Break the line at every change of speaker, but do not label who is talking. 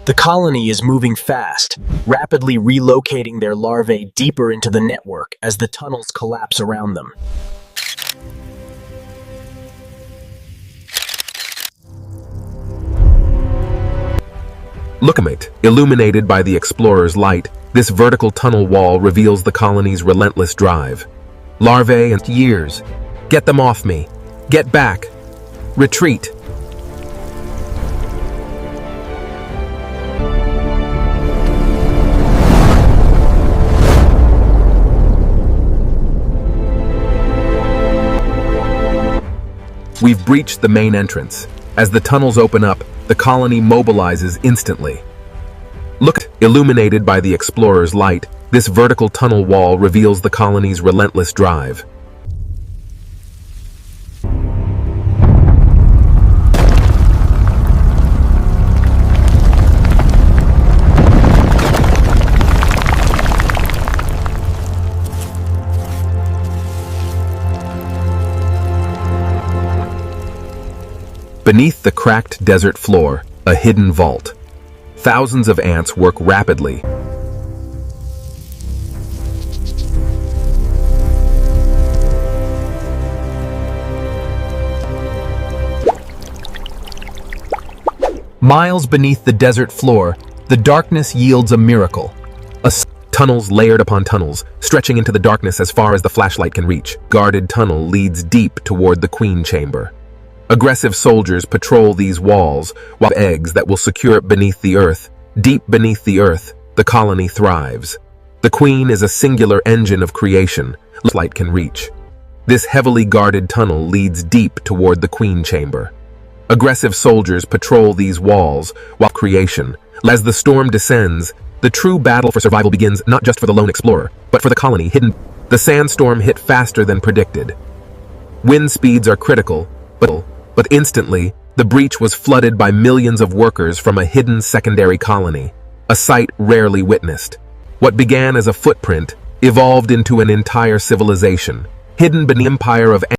The colony is moving fast, rapidly relocating their larvae deeper into the network as the tunnels collapse around them.
Look at it. Illuminated by the explorer's light, this vertical tunnel wall reveals the colony's relentless drive. Larvae and years. Get them off me. Get back. Retreat. We've breached the main entrance. As the tunnels open up, the colony mobilizes instantly. Look, illuminated by the explorer's light, this vertical tunnel wall reveals the colony's relentless drive. Beneath the cracked desert floor, a hidden vault. Thousands of ants work rapidly. Miles beneath the desert floor, the darkness yields a miracle. Tunnels layered upon tunnels, stretching into the darkness as far as the flashlight can reach. Guarded tunnel leads deep toward the Queen Chamber. Aggressive soldiers patrol these walls, while eggs that will secure it beneath the earth. Deep beneath the earth, the colony thrives. The Queen is a singular engine of creation, light can reach. This heavily guarded tunnel leads deep toward the Queen Chamber. Aggressive soldiers patrol these walls, while creation. As the storm descends, the true battle for survival begins not just for the lone explorer, but for the colony hidden. The sandstorm hit faster than predicted. Wind speeds are critical, but instantly, the breach was flooded by millions of workers from a hidden secondary colony, a sight rarely witnessed. What began as a footprint evolved into an entire civilization, hidden beneath the empire of